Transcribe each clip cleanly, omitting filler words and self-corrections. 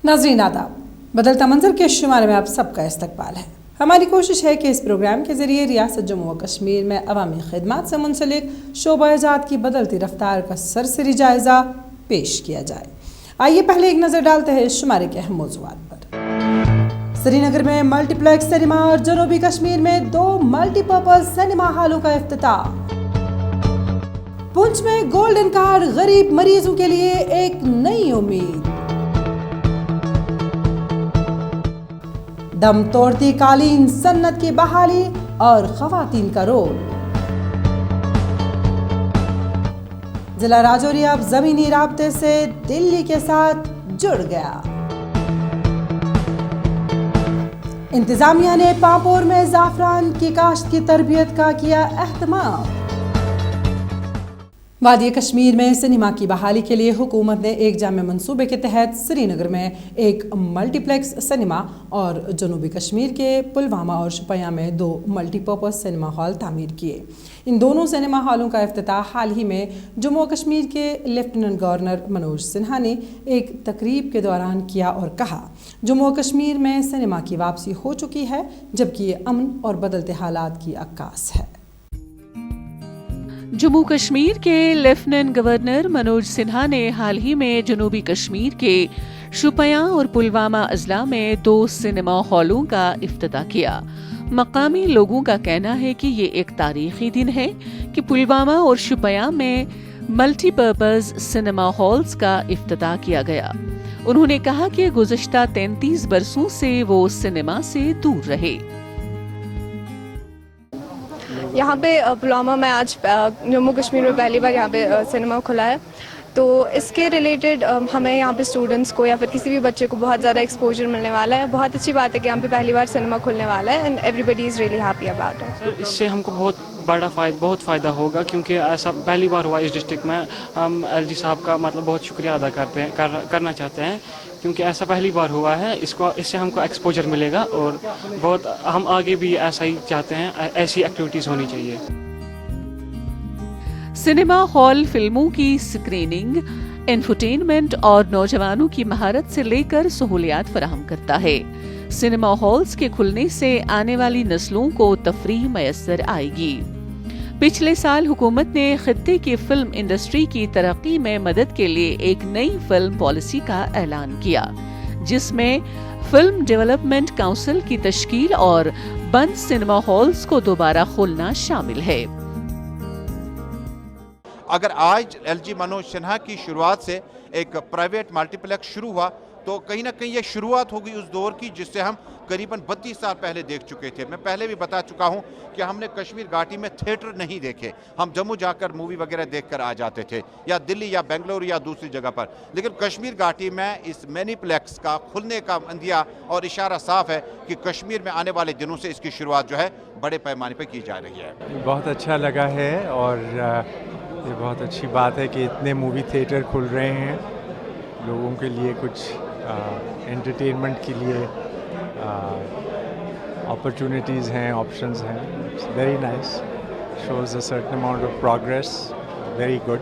नाज़रीन आदाब, बदलता मंजर के शुमारे में आप सबका इस्तकबाल है। हमारी कोशिश है कि इस प्रोग्राम के ज़रिए रियासत जम्मू व कश्मीर में अवामी खिदमात से मुंसलिक शोबा-ए-जात की बदलती रफ्तार का सरसरी जायज़ा पेश किया जाए। आइए पहले एक नज़र डालते हैं इस शुमारे के अहम मौज़ूआत पर। श्रीनगर में मल्टीप्लेक्स सिनेमा और जनूबी कश्मीर में 2 मल्टीपर्पज़ सिनेमा हॉलों का इफ्तिताह। पुंछ में गोल्डन कार्ड गरीब मरीजों के लिए एक नई उम्मीद। दम तोड़ती कालीन सन्नत की बहाली और खवातीन का रोल। जिला राजौरी अब जमीनी राब्ते से दिल्ली के साथ जुड़ गया। इंतजामिया ने पापोर में ज़ाफ़रान की काश्त की तरबियत का किया एहतमाम। वादी कश्मीर में सिनेमा की बहाली के लिए हुकूमत ने एक जामे मंसूबे के तहत श्रीनगर में एक मल्टीप्लेक्स सिनेमा और जनूबी कश्मीर के पुलवामा और शुपियां में 2 मल्टीपर्पज़ सिनेमा हॉल तामीर किए। इन दोनों सिनेमा हॉलों का इफ्तिताह हाल ही में जम्मू कश्मीर के लेफ्टिनेंट गवर्नर मनोज सिन्हा ने एक तकरीब के दौरान किया और कहा, जम्मू कश्मीर में सिनेमा की वापसी हो चुकी है, जबकि ये अमन और बदलते हालात की अक्कास है। जम्मू कश्मीर के लेफ्टिनेंट गवर्नर मनोज सिन्हा ने हाल ही में जनूबी कश्मीर के शुपियां और पुलवामा अजला में 2 सिनेमा हॉलों का इफ्तिताह किया। मकामी लोगों का कहना है कि ये एक तारीखी दिन है कि पुलवामा और शुपियां में मल्टीपर्पज़ सिनेमा हॉल्स का इफ्तिताह किया गया। उन्होंने कहा कि गुज़श्ता 33 बरसों से वो सिनेमा से दूर रहे। यहाँ पे पुलवामा में आज जम्मू कश्मीर में पहली बार यहाँ पे सिनेमा खुला है, तो इसके रिलेटेड हमें यहाँ पे स्टूडेंट्स को या फिर किसी भी बच्चे को बहुत ज़्यादा एक्सपोजर मिलने वाला है। बहुत अच्छी बात है कि यहाँ पे पहली बार सिनेमा खुलने वाला है and everybody is really happy about it. इससे हमको बहुत फ़ायदा होगा, क्योंकि ऐसा पहली बार हुआ इस डिस्ट्रिक्ट में। हम एलजी साहब का बहुत शुक्रिया अदा करना चाहते हैं, क्योंकि ऐसा पहली बार हुआ है। इससे हमको एक्सपोजर मिलेगा और बहुत हम आगे भी ऐसा ही चाहते हैं, ऐसी एक्टिविटीज़ होनी चाहिए। सिनेमा हॉल फिल्मों की स्क्रीनिंग, इंफोटेनमेंट और नौजवानों की महारत से लेकर सहूलियात फराहम करता है। सिनेमा हॉल्स के खुलने से आने वाली नस्लों को तफरीह मयस्सर आएगी। पिछले साल हुकूमत ने खित्ते की फिल्म इंडस्ट्री की तरक्की में मदद के लिए एक नई फिल्म पॉलिसी का ऐलान किया, जिसमें फिल्म डेवलपमेंट काउंसिल की तश्कील और बंद सिनेमा हॉल्स को दोबारा खोलना शामिल है। अगर आज एलजी मनोज सिन्हा की शुरुआत से एक प्राइवेट मल्टीप्लेक्स शुरू हुआ, तो कहीं ना कहीं ये शुरुआत होगी उस दौर की जिससे हम करीबन 32 साल पहले देख चुके थे। मैं पहले भी बता चुका हूं कि हमने कश्मीर घाटी में थिएटर नहीं देखे। हम जम्मू जाकर मूवी वगैरह देखकर आ जाते थे, या दिल्ली या बेंगलुरु या दूसरी जगह पर। लेकिन कश्मीर घाटी में इस मल्टीप्लेक्स का खुलने का अंदिया और इशारा साफ है कि कश्मीर में आने वाले दिनों से इसकी शुरुआत जो है बड़े पैमाने पर की जा रही है। बहुत अच्छा लगा है और ये बहुत अच्छी बात है कि इतने मूवी थिएटर खुल रहे हैं। लोगों के लिए कुछ एंटरटेनमेंट के लिए अपॉर्चुनिटीज़ हैं, ऑप्शंस हैं। It's very nice, shows a certain amount of progress, very good.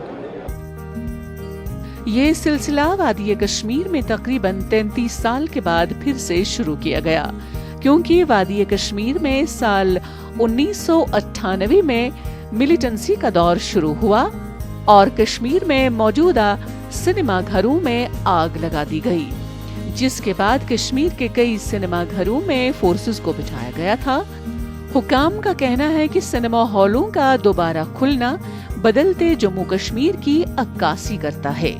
ये सिलसिला वादी कश्मीर में तकरीबन 33 साल के बाद फिर से शुरू किया गया, क्योंकि वादी कश्मीर में साल 1998 में मिलिटेंसी का दौर शुरू हुआ और कश्मीर में मौजूदा सिनेमा घरों में आग लगा दी गई, जिसके बाद कश्मीर के कई सिनेमा घरों में फोर्सेस को बिठाया गया था। हुकाम का कहना है कि सिनेमा हॉलों का दोबारा खुलना बदलते जम्मू कश्मीर की अक्कासी करता है।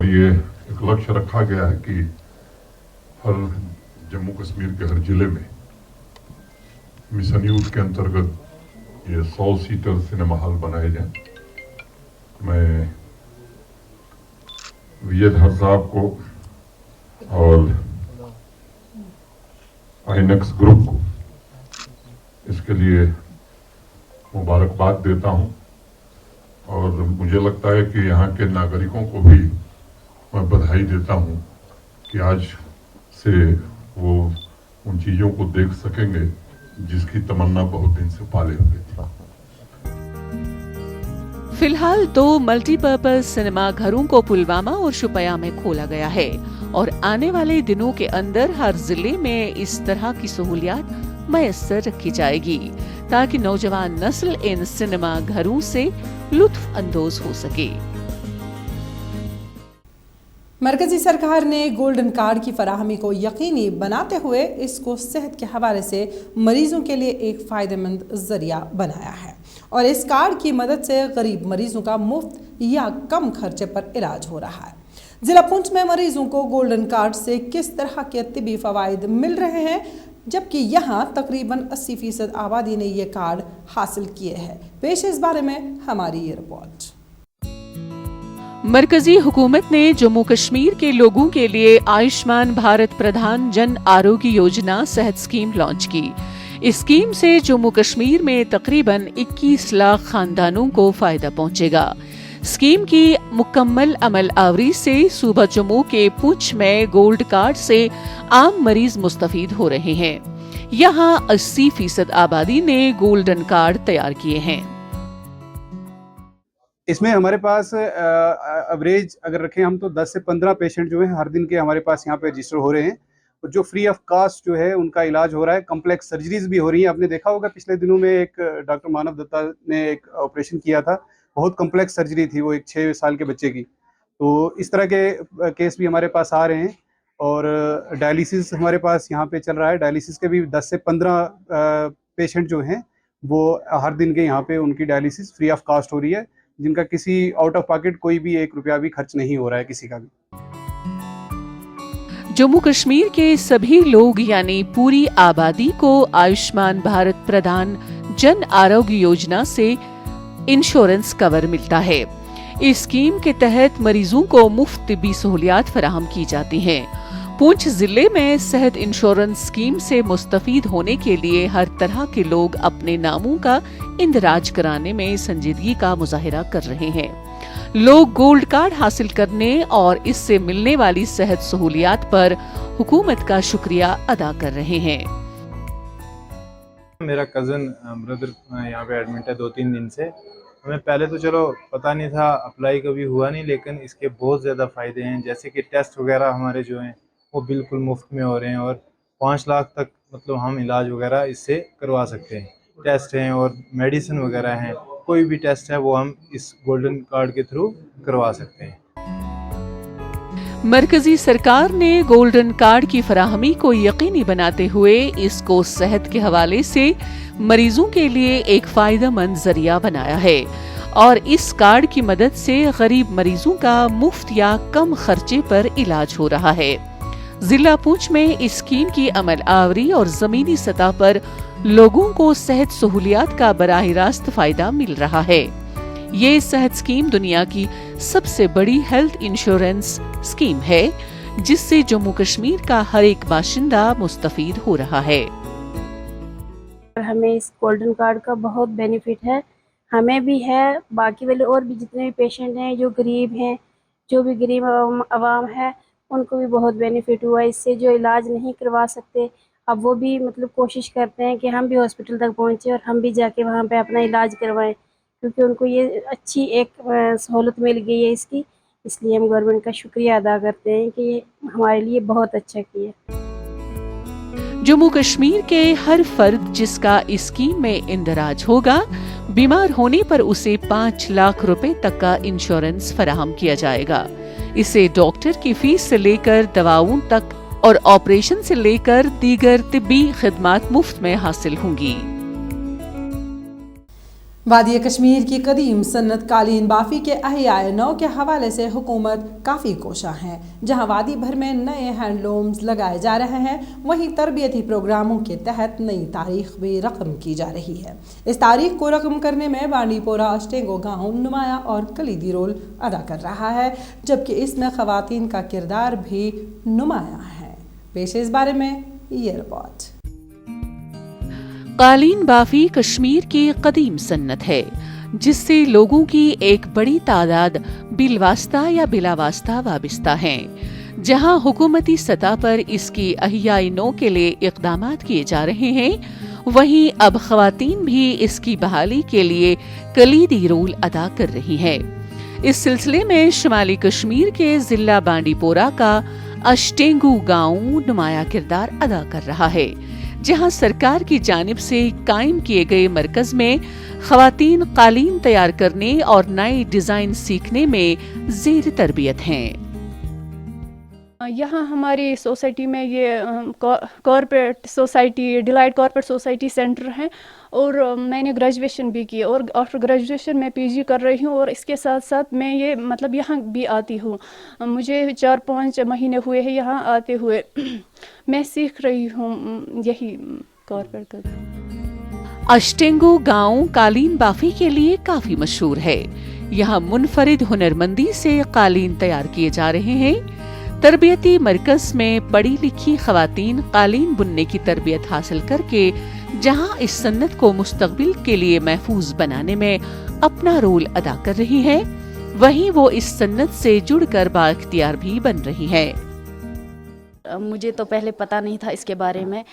ये एक लक्ष्य रखा गया है कि हर जम्मू कश्मीर के हर जिले में मिशन यूथ के अंतर्गत ये 100 सीटर सिनेमा हॉल बनाए जाएं। मैं विजय धर साहब को और आइनेक्स ग्रुप को इसके लिए मुबारकबाद देता हूं, और मुझे लगता है कि यहाँ के नागरिकों को भी मैं बधाई देता हूं कि आज से वो उन चीज़ों को देख सकेंगे जिसकी तमन्ना बहुत दिन से पाले हुए थी। फिलहाल 2 मल्टीपर्पज सिनेमा घरों को पुलवामा और शुपया में खोला गया है और आने वाले दिनों के अंदर हर जिले में इस तरह की सहूलियात मैसर रखी जाएगी ताकि नौजवान नस्ल इन सिनेमा घरों से लुत्फ अंदोज हो सके। मरकजी सरकार ने गोल्डन कार्ड की फराहमी को यकीनी बनाते हुए इसको सेहत के हवाले से मरीजों के लिए एक फ़ायदेमंद ज़रिया बनाया है और इस कार्ड की मदद से गरीब मरीजों का मुफ्त या कम खर्चे पर इलाज हो रहा है। ज़िला पुंछ में मरीजों को गोल्डन कार्ड से किस तरह के तिबी फ़वाइद मिल रहे हैं, जबकि यहाँ तकरीबन 80% आबादी ने ये कार्ड हासिल किए हैं। पेश इस बारे में हमारी ये रिपोर्ट। मरकजी हुकूमत ने जम्मू कश्मीर के लोगों के लिए आयुष्मान भारत प्रधान जन आरोग्य योजना सेहत स्कीम लॉन्च की। इस स्कीम से जम्मू कश्मीर में तकरीबन 21 लाख खानदानों को फायदा पहुंचेगा। स्कीम की मुकम्मल अमल आवरी से सूबा जम्मू के पुंछ में गोल्ड कार्ड से आम मरीज मुस्तफीद हो रहे हैं। यहाँ 80% आबादी ने गोल्डन कार्ड तैयार किए हैं। इसमें हमारे पास एवरेज अगर रखें हम तो 10 से 15 पेशेंट जो हैं हर दिन के हमारे पास यहाँ पे रजिस्टर हो रहे हैं और जो फ्री ऑफ कास्ट जो है उनका इलाज हो रहा है। कम्प्लेक्स सर्जरीज भी हो रही हैं। आपने देखा होगा पिछले दिनों में एक डॉक्टर मानव दत्ता ने एक ऑपरेशन किया था, बहुत कम्प्लेक्स सर्जरी थी वो, एक 6 साल के बच्चे की। तो इस तरह के केस भी हमारे पास आ रहे हैं और डायलिसिस हमारे पास यहाँ पे चल रहा है। डायलिसिस के भी 10 से 15 पेशेंट जो हैं वो हर दिन के यहाँ पे उनकी डायलिसिस फ्री ऑफ कास्ट हो रही है, जिनका किसी आउट ऑफ पॉकेट कोई भी 1 रुपया भी खर्च नहीं हो रहा है किसी का भी। जम्मू कश्मीर के सभी लोग यानी पूरी आबादी को आयुष्मान भारत प्रधान जन आरोग्य योजना से इंश्योरेंस कवर मिलता है। इस स्कीम के तहत मरीजों को मुफ्त तिब्बी सहूलियात फराहम की जाती हैं। पुंछ जिले में सेहत इंश्योरेंस स्कीम से मुस्तफीद होने के लिए हर तरह के लोग अपने नामों का इंदराज कराने में संजीदगी का मुजाहिरा कर रहे हैं। लोग गोल्ड कार्ड हासिल करने और इससे मिलने वाली सेहत सहूलियात पर हुकूमत का शुक्रिया अदा कर रहे हैं। मेरा कज़न ब्रदर यहाँ पे एडमिट है 2-3 दिन से। हमें पहले तो चलो पता नहीं था, अप्लाई कभी हुआ नहीं, लेकिन इसके बहुत ज़्यादा फ़ायदे हैं। जैसे कि टेस्ट वगैरह हमारे जो हैं वो बिल्कुल मुफ्त में हो रहे हैं और 5 लाख तक मतलब हम इलाज वगैरह इससे करवा सकते हैं। टेस्ट हैं और मेडिसिन वगैरह हैं, कोई भी टेस्ट है वो हम इस गोल्डन कार्ड के थ्रू करवा सकते हैं। मरकजी सरकार ने गोल्डन कार्ड की फराहमी को यकीनी बनाते हुए इसको सेहत के हवाले से मरीजों के लिए एक फायदेमंद जरिया बनाया है और इस कार्ड की मदद से गरीब मरीजों का मुफ्त या कम खर्चे पर इलाज हो रहा है। जिला पुंछ में इस स्कीम की अमल आवरी और जमीनी सतह पर लोगों को सेहत सहूलियात का बराह रास्त फायदा मिल रहा है। ये सेहत स्कीम दुनिया की सबसे बड़ी हेल्थ इंश्योरेंस स्कीम है, जिससे जम्मू कश्मीर का हर एक बाशिंदा मुस्तफीद हो रहा है। हमें इस गोल्डन कार्ड का बहुत बेनिफिट है, हमें भी है, बाकी वाले और भी जितने भी पेशेंट हैं जो गरीब हैं, जो भी गरीब आवाम है उनको भी बहुत बेनिफिट हुआ इससे। जो इलाज नहीं करवा सकते अब वो भी मतलब कोशिश करते हैं कि हम भी हॉस्पिटल तक पहुंचे और हम भी जाके वहाँ पे अपना इलाज करवाएं, क्योंकि उनको ये अच्छी एक सहूलत मिल गई है इसकी। इसलिए हम गवर्नमेंट का शुक्रिया अदा करते हैं कि ये हमारे लिए बहुत अच्छा किया। जम्मू कश्मीर के हर फर्द जिसका इस स्कीम में इंदराज होगा, बीमार होने पर उसे 5 लाख रुपए तक का इंश्योरेंस फराहम किया जाएगा। इसे डॉक्टर की फीस से लेकर दवाओं तक और ऑपरेशन से लेकर दीगर तिब्बी खिदमात मुफ्त में हासिल होंगी। वादी कश्मीर की कदीम सन्नत कालीन बाफी के अहियाए नौ के हवाले से हुकूमत काफ़ी कोशा है। जहां वादी भर में नए हैंडलूम्स लगाए जा रहे हैं, वहीं तरबियती प्रोग्रामों के तहत नई तारीख भी रकम की जा रही है। इस तारीख को रकम करने में बांडीपोरा अष्टेंगो गाँव नुमाया और कलीदी रोल अदा कर रहा है, जबकि इसमें खवातीन का किरदार भी नुमाया है। पेश इस बारे में ये रिपोर्ट। कालीन बाफी कश्मीर की कदीम सन्नत है, जिससे लोगों की एक बड़ी तादाद बिलवास्ता या बिलावास्ता वाबिस्ता हैं। जहां हुकूमती सतह पर इसकी अहियाई नो के लिए इक़दामात किए जा रहे हैं, वहीं अब खवातीन भी इसकी बहाली के लिए कलीदी रोल अदा कर रही हैं। इस सिलसिले में शुमाली कश्मीर के जिला बांडीपोरा का अश्टेंगू गांव नुमाया किरदार अदा कर रहा है, जहां सरकार की जानिब से कायम किए गए मरकज में खवातीन कालीन तैयार करने और नए डिजाइन सीखने में ज़ेर तरबियत हैं। यहाँ हमारी सोसाइटी में ये corporate society, delight corporate society centre है, और मैंने ग्रेजुएशन भी की और आफ्टर ग्रेजुएशन मैं पीजी कर रही हूँ, और इसके साथ साथ मैं ये मतलब यहाँ भी आती हूँ। मुझे 4-5 महीने हुए हैं यहाँ आते हुए। मैं सीख रही हूँ यही कॉर्पोरेट का। अश्टेंगू गांव कालीन बाफी के लिए काफी मशहूर है। यहाँ मुनफरिद हुनरमंदी से कालीन तैयार किए जा रहे हैं। तरबियती मरकज में पढ़ी लिखी खवातीन कालीन बुनने की तरबियत हासिल करके जहां इस सन्नत को मुस्तकबिल के लिए महफूज बनाने में अपना रोल अदा कर रही है, वहीं वो इस सन्नत से जुड़कर बाइख्तियार भी बन रही है। मुझे तो पहले पता नहीं था इसके बारे में,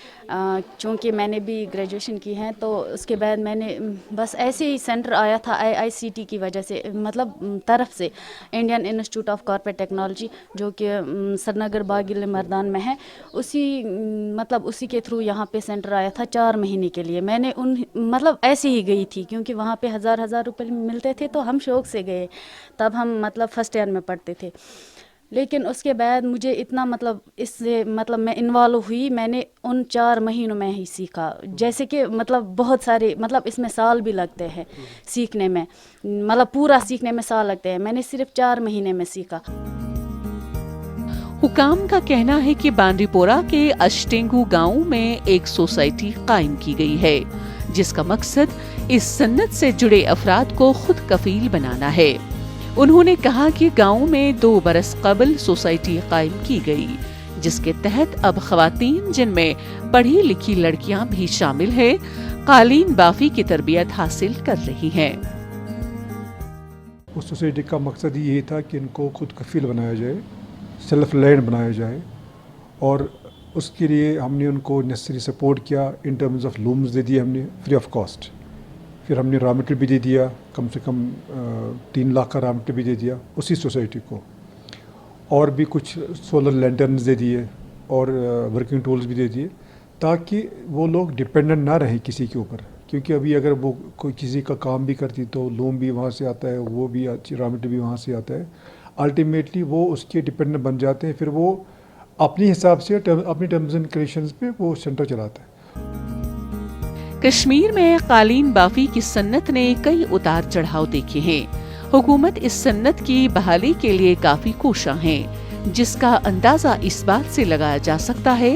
चूँकि मैंने भी ग्रेजुएशन की है, तो उसके बाद मैंने बस ऐसे ही सेंटर आया था IICT की वजह से, मतलब तरफ से, Indian institute of corporate technology, जो कि श्रीनगर बागिल मैदान में है, उसी के थ्रू यहाँ पे सेंटर आया था 4 महीने के लिए। मैंने मतलब ऐसे ही गई थी, क्योंकि वहाँ पे 1000 रुपये मिलते थे, तो हम शौक़ से गए। तब हम मतलब फर्स्ट ईयर में पढ़ते थे, लेकिन उसके बाद मुझे इतना मतलब इससे मतलब मैं इन्वॉल्व हुई, मैंने उन 4 महीनों में ही सीखा। जैसे कि मतलब बहुत सारे मतलब इसमें साल भी लगते हैं सीखने में, मतलब पूरा सीखने में साल लगते हैं, मैंने सिर्फ 4 महीने में सीखा। हुकाम का कहना है कि बांडीपोरा के अश्टेंगू गांव में एक सोसाइटी कायम की गई है, जिसका मकसद इस सन्नत से जुड़े अफराद को खुद कफील बनाना है। उन्होंने कहा कि गांव में 2 बरस कबल सोसाइटी कायम की गई, जिसके तहत अब खवातीन, जिनमें पढ़ी लिखी लड़कियां भी शामिल है, कालीन बाफी की तरबियत हासिल कर रही हैं। उस सोसाइटी का मकसद ये था कि इनको खुद कफील बनाया जाए, सेल्फ रिलायंट बनाया जाए, और उसके लिए हमने उनको नेसेसरी सपोर्ट किया। इन टर्म्स ऑफ लूम्स दे दिए हमने फ्री ऑफ कॉस्ट, फिर हमने रॉ मटेरियल भी दे दिया, कम से कम 3 लाख का रॉ मटेरियल भी दे दिया उसी सोसाइटी को, और भी कुछ सोलर लैंटर्न्स दे दिए और वर्किंग टूल्स भी दे दिए, ताकि वो लोग डिपेंडेंट ना रहें किसी के ऊपर। क्योंकि अभी अगर वो कोई किसी का काम भी करती तो लूम भी वहाँ से आता है, वो भी रॉ मटेरियल भी वहाँ से आता है, अल्टीमेटली वो उसके डिपेंडेंट बन जाते हैं। फिर वो अपने हिसाब से अपनी टर्म्स एंड कंडीशंस पे वो सेंटर चलाता है। कश्मीर में कालीन बाफी की सन्नत ने कई उतार चढ़ाव देखे हैं। हुकूमत इस सन्नत की बहाली के लिए काफी कोशां है, जिसका अंदाजा इस बात से लगाया जा सकता है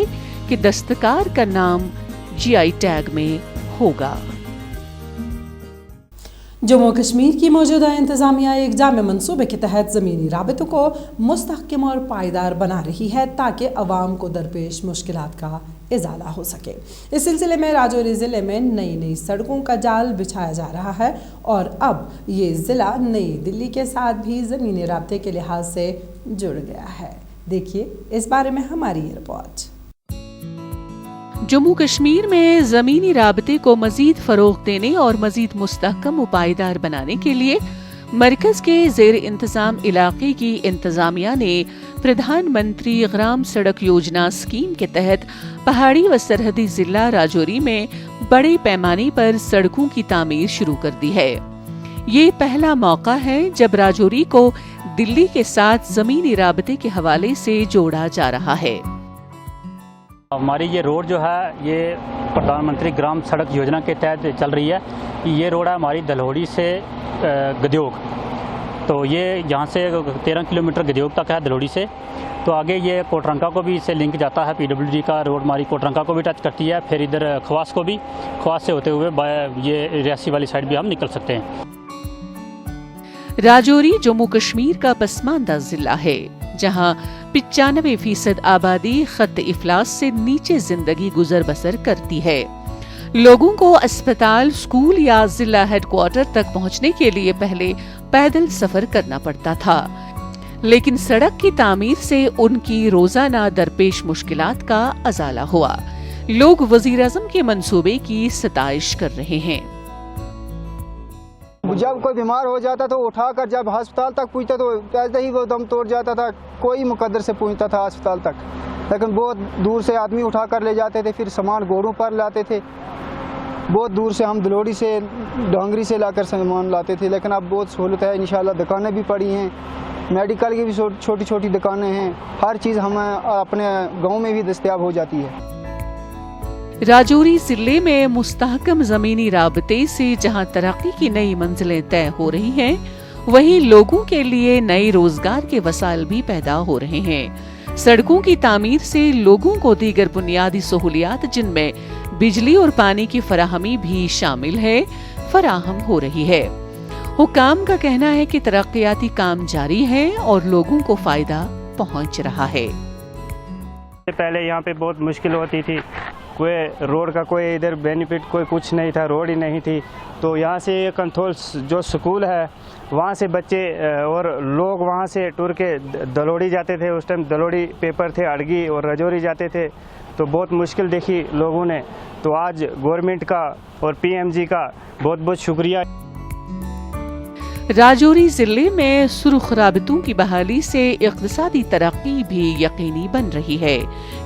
कि दस्तकार का नाम GI टैग में होगा। जम्मू कश्मीर की मौजूदा इंतजामिया एक जामे मनसूबे के तहत ज़मीनी राबतों को मुस्तहकम और पायदार बना रही है, ताकि अवाम को दरपेश मुश्किलात का इजाला हो सके। इस सिलसिले में राजौरी ज़िले में नई सड़कों का जाल बिछाया जा रहा है, और अब ये ज़िला नई दिल्ली के साथ भी ज़मीनी राबते के लिहाज से जुड़ गया है। देखिए इस बारे में हमारी ये रिपोर्ट। जम्मू कश्मीर में ज़मीनी राबते को मज़ीद फ़रोग़ देने और मज़ीद मुस्तहकम व पायदार बनाने के लिए मरकज़ के ज़ेर इंतज़ाम इलाक़े की इंतज़ामिया ने प्रधानमंत्री ग्राम सड़क योजना स्कीम के तहत पहाड़ी व सरहदी ज़िला राजौरी में बड़े पैमाने पर सड़कों की तामीर शुरू कर दी है। ये पहला मौका है जब राजौरी को दिल्ली के साथ ज़मीनी राबते के हवाले से जोड़ा जा रहा है। हमारी ये रोड जो है ये प्रधानमंत्री ग्राम सड़क योजना के तहत चल रही है। ये रोड है हमारी दलहोड़ी से गद्योग, तो ये यहाँ से 13 किलोमीटर गद्योग तक है दलहोड़ी से। तो आगे ये कोटरंका को भी इससे लिंक जाता है, PWD का रोड हमारी कोटरंका को भी टच करती है, फिर इधर खवास को भी, खवास से होते हुए ये रियासी वाली साइड भी हम निकल सकते हैं। राजौरी जम्मू कश्मीर का पसमानदा जिला है, जहां 95% आबादी खत इफलास से नीचे जिंदगी गुजर बसर करती है। लोगों को अस्पताल, स्कूल या जिला हेडक्वार्टर तक पहुंचने के लिए पहले पैदल सफर करना पड़ता था, लेकिन सड़क की तामीर से उनकी रोजाना दरपेश मुश्किलात का अजाला हुआ। लोग वजीर आज़म के मंसूबे की सताइश कर रहे हैं। जब कोई बीमार हो जाता तो उठाकर जब अस्पताल तक पहुंचता तो ऐसे ही वो दम तोड़ जाता था, कोई मुकद्दर से पहुंचता था अस्पताल तक, लेकिन बहुत दूर से आदमी उठा कर ले जाते थे, फिर सामान घोड़ों पर लाते थे, बहुत दूर से हम दलोड़ी से डांगरी से लाकर सामान लाते थे। लेकिन अब बहुत सहूलत है, इंशाल्लाह दुकानें भी पड़ी हैं, मेडिकल की भी छोटी छोटी दुकानें हैं, हर चीज़ हमें अपने गाँव में भी दस्तयाब हो जाती है। राजौरी जिले में मुस्तहकम जमीनी राबते से जहां तरक्की की नई मंजिलें तय हो रही हैं, वहीं लोगों के लिए नए रोजगार के वसाइल भी पैदा हो रहे हैं। सड़कों की तामीर से लोगों को दीगर बुनियादी सहूलियात जिनमें बिजली और पानी की फराहमी भी शामिल है, फराहम हो रही है। हुकाम का कहना है कि तरक्याती काम जारी है और लोगों को फायदा पहुंच रहा है। पहले यहाँ पे बहुत मुश्किल होती थी, कोई रोड का कोई इधर बेनिफिट कोई कुछ नहीं था, रोड ही नहीं थी। तो यहाँ से कंथोल जो स्कूल है वहाँ से बच्चे और लोग वहाँ से टूर के दलोड़ी जाते थे, उस टाइम दलोड़ी पेपर थे, अड़गी और राजौरी जाते थे, तो बहुत मुश्किल देखी लोगों ने। तो आज गवर्नमेंट का और पीएमजी का बहुत बहुत शुक्रिया। राजौरी जिले में सुर्ख राबतों की बहाली से इक़्तिसादी तरक्की भी यकीनी बन रही है,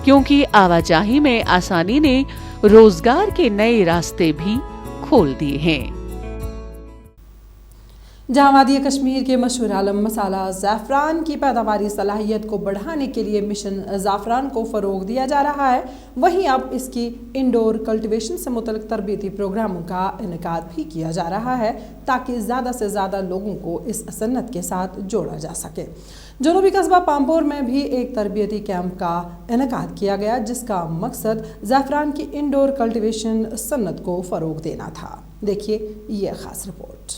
क्योंकि आवाजाही में आसानी ने रोजगार के नए रास्ते भी खोल दिए हैं। जहां वादी कश्मीर के मशहूर आलम मसाला ज़ाफ़रान की पैदावारी सलाहियत को बढ़ाने के लिए मिशन ज़ाफ़रान को फ़रोग दिया जा रहा है, वहीं अब इसकी इंडोर कल्टिवेशन से मुतल्लिक़ तरबियती प्रोग्रामों का इनेकाद भी किया जा रहा है ताकि ज़्यादा से ज़्यादा लोगों को इस सन्नत के साथ जोड़ा जा सके। जनूबी कस्बा पामपोर में भी एक तरबियती कैंप का इनेकाद किया गया, जिसका मकसद ज़ाफ़रान की इंडोर कल्टिवेशन सन्नत को फ़रोग देना था। देखिए ये ख़ास रिपोर्ट।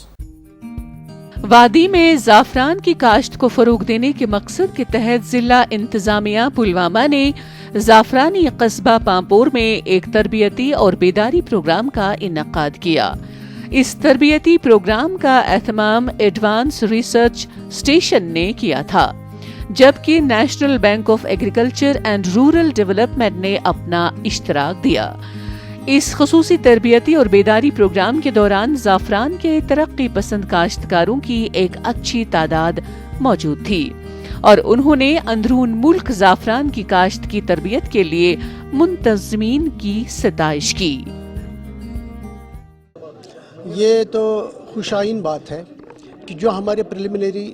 वादी में ज़ाफ़रान की काश्त को फरोग देने के मकसद के तहत जिला इंतजामिया पुलवामा ने ज़ाफ़रानी कस्बा पामपोर में एक तरबियती और बेदारी प्रोग्राम का इनेकाद किया। इस तरबियती प्रोग्राम का एहतमाम एडवांस रिसर्च स्टेशन ने किया था, जबकि national bank of agriculture and rural development ने अपना इश्तराक दिया। इस खसूसी तरबियती और बेदारी प्रोग्राम के दौरान ज़ाफ़रान के तरक्की पसंद काश्तकारों की एक अच्छी तादाद मौजूद थी और उन्होंने अंदरून मुल्क ज़ाफ़रान की काश्त की तरबियत के लिए मुंतज़मीन की सताइश की। ये तो खुशाइन बात है कि जो हमारे प्रिलिमिनरी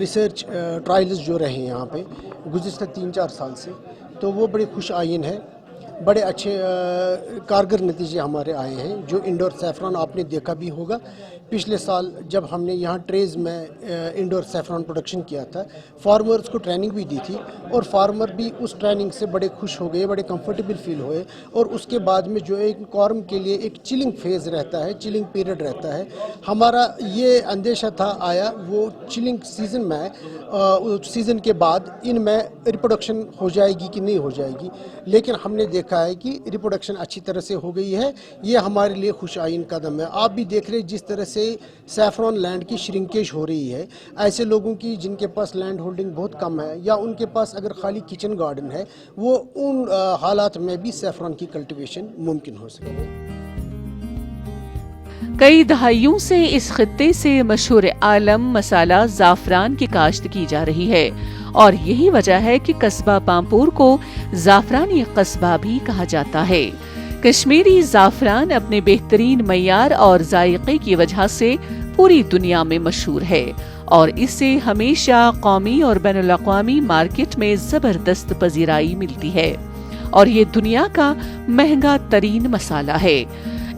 रिसर्च ट्रायल्स जो रहे हैं यहाँ पे गुज़िश्ता 3-4 साल से, तो वो बड़े खुश आइन है, बड़े अच्छे कारगर नतीजे हमारे आए हैं। जो इंडोर सैफ़रान आपने देखा भी होगा, पिछले साल जब हमने यहाँ ट्रेज़ में इंडोर सैफ़रान प्रोडक्शन किया था, फार्मर्स को ट्रेनिंग भी दी थी और फार्मर भी उस ट्रेनिंग से बड़े खुश हो गए, बड़े कंफर्टेबल फील हुए। और उसके बाद में जो एक कॉर्म के लिए एक चिलिंग फेज़ रहता है, चिलिंग पीरियड रहता है, हमारा ये अंदेशा था आया वो चिलिंग सीज़न में, सीज़न के बाद इनमें रिप्रोडक्शन हो जाएगी कि नहीं हो जाएगी, लेकिन हमने देखा है कि रिप्रोडक्शन अच्छी तरह से हो गई है। ये हमारे लिए खुशाइन कदम है। आप भी देख रहे जिस तरह से सैफ़रॉन लैंड की श्रिंकेज हो रही है, ऐसे लोगों की जिनके पास लैंड होल्डिंग बहुत कम है या उनके पास अगर खाली किचन गार्डन है, वो उन हालात में भी सैफ़रॉन की कल्टीवेशन मुमकिन हो सके। कई दहाइयों से इस खित्ते से मशहूर आलम मसाला ज़ाफ़रान की काश्त की जा रही है और यही वजह है कि कस्बा पामपोर को ज़ाफ़रानी कस्बा भी कहा जाता है। कश्मीरी ज़ाफ़रान अपने बेहतरीन मयार और जायके की वजह से पूरी दुनिया में मशहूर है और इससे हमेशा कौमी और बैनुल अक़वामी मार्केट में ज़बरदस्त पजीराई मिलती है और ये दुनिया का महंगा तरीन मसाला है।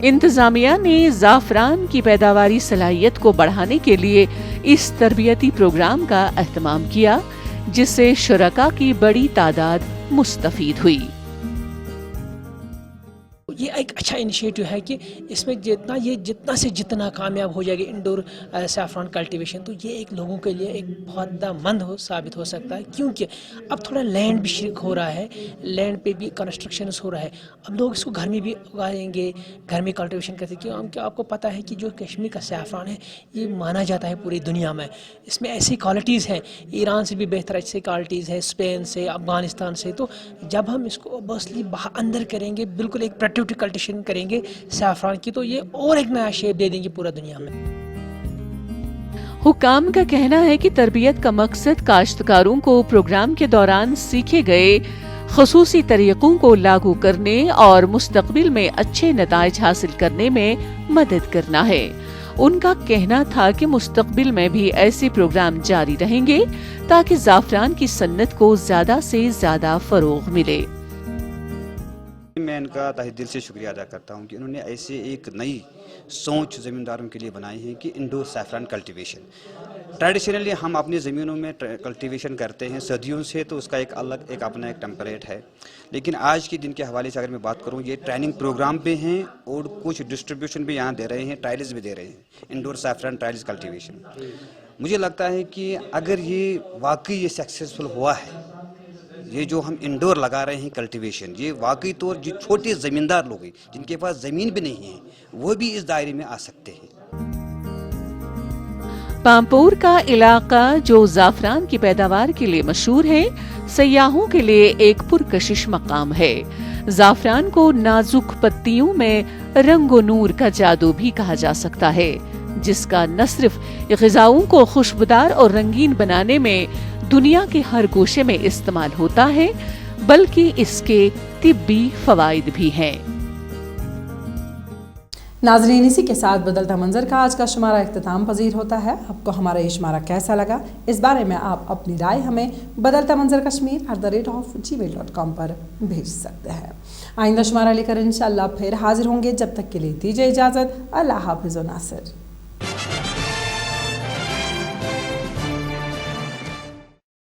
इंतजामिया ने ज़ाफ़रान की पैदावारी सलाहियत को बढ़ाने के लिए इस तरबियती प्रोग्राम का एहतमाम किया, जिससे शुरका की बड़ी तादाद मुस्तफीद हुई। یہ ایک اچھا انیشیٹو ہے کہ اس میں جتنا سے جتنا کامیاب ہو جائے گا انڈور سیفران کلٹیویشن، تو یہ ایک لوگوں کے لیے ایک فائدہ مند ثابت ہو سکتا ہے، کیونکہ اب تھوڑا لینڈ بھی شرک ہو رہا ہے، لینڈ پہ بھی کنسٹرکشنز ہو رہا ہے، اب لوگ اس کو گھر میں بھی اگائیں گے، گھر میں کلٹیویشن کرتے، کیونکہ آپ کو پتہ ہے کہ جو کشمیر کا سیفران ہے یہ مانا جاتا ہے پوری دنیا میں، اس میں ایسی کوالٹیز ہیں، ایران سے بھی بہتر ایسی کوالٹیز ہے، اسپین سے، افغانستان سے، تو جب ہم اس کو بسلی اندر کریں گے، بالکل ایک پروڈکٹیو کلٹیویشن کریں گے سیفران کی، تو یہ اور ایک نیا شیپ دے دیں گے پورا دنیا میں۔ حکام کا کہنا ہے کہ تربیت کا مقصد کاشتکاروں کو پروگرام کے دوران سیکھے گئے خصوصی طریقوں کو لاگو کرنے اور مستقبل میں اچھے نتائج حاصل کرنے میں مدد کرنا ہے۔ ان کا کہنا تھا کہ مستقبل میں بھی ایسے پروگرام جاری رہیں گے تاکہ زعفران کی صنعت کو زیادہ سے زیادہ فروغ ملے۔ میں ان کا تہہ دل سے شکریہ ادا کرتا ہوں کہ انہوں نے ایسے ایک نئی سوچ زمینداروں کے لیے بنائی ہے کہ انڈور سیفران کلٹیویشن۔ ٹریڈیشنلی ہم اپنی زمینوں میں کلٹیویشن کرتے ہیں صدیوں سے، تو اس کا ایک الگ اپنا ایک ٹیمپریٹ ہے، لیکن آج کے دن کے حوالے سے اگر میں بات کروں، یہ ٹریننگ پروگرام بھی ہیں اور کچھ ڈسٹریبیوشن بھی یہاں دے رہے ہیں، ٹرائلز بھی دے رہے ہیں، انڈور سیفران ٹرائلز کلٹیویشن۔ مجھے لگتا ہے کہ اگر یہ واقعی یہ سکسیزفل ہوا ہے، یہ جو ہم انڈور لگا رہے ہیں کلٹیویشن، یہ واقعی طور جو چھوٹے زمیندار لوگ ہیں جن کے پاس زمین بھی نہیں ہے وہ بھی اس دائرے میں آ سکتے ہیں۔ پامپور کا علاقہ جو زعفران کی پیداوار کے لیے مشہور ہے، سیاحوں کے لیے ایک پرکشش مقام ہے۔ زعفران کو نازک پتیوں میں رنگ و نور کا جادو بھی کہا جا سکتا ہے، جس کا نہ صرف غذاؤں کو خوشبودار اور رنگین بنانے میں دنیا کے ہر گوشے میں استعمال ہوتا ہے، بلکہ اس کے طبی فوائد بھی ہیں۔ ناظرین، اسی کے ساتھ بدلتا منظر کا آج کا شمارہ اختتام پذیر ہوتا ہے۔ آپ کو ہمارا یہ شمارہ کیسا لگا، اس بارے میں آپ اپنی رائے ہمیں بدلتا منظر kashmir@gmail.com پر بھیج سکتے ہیں۔ آئندہ شمارہ لے کر انشاءاللہ پھر حاضر ہوں گے، جب تک کے لیے دیجیے اجازت۔ اللہ حافظ و ناصر۔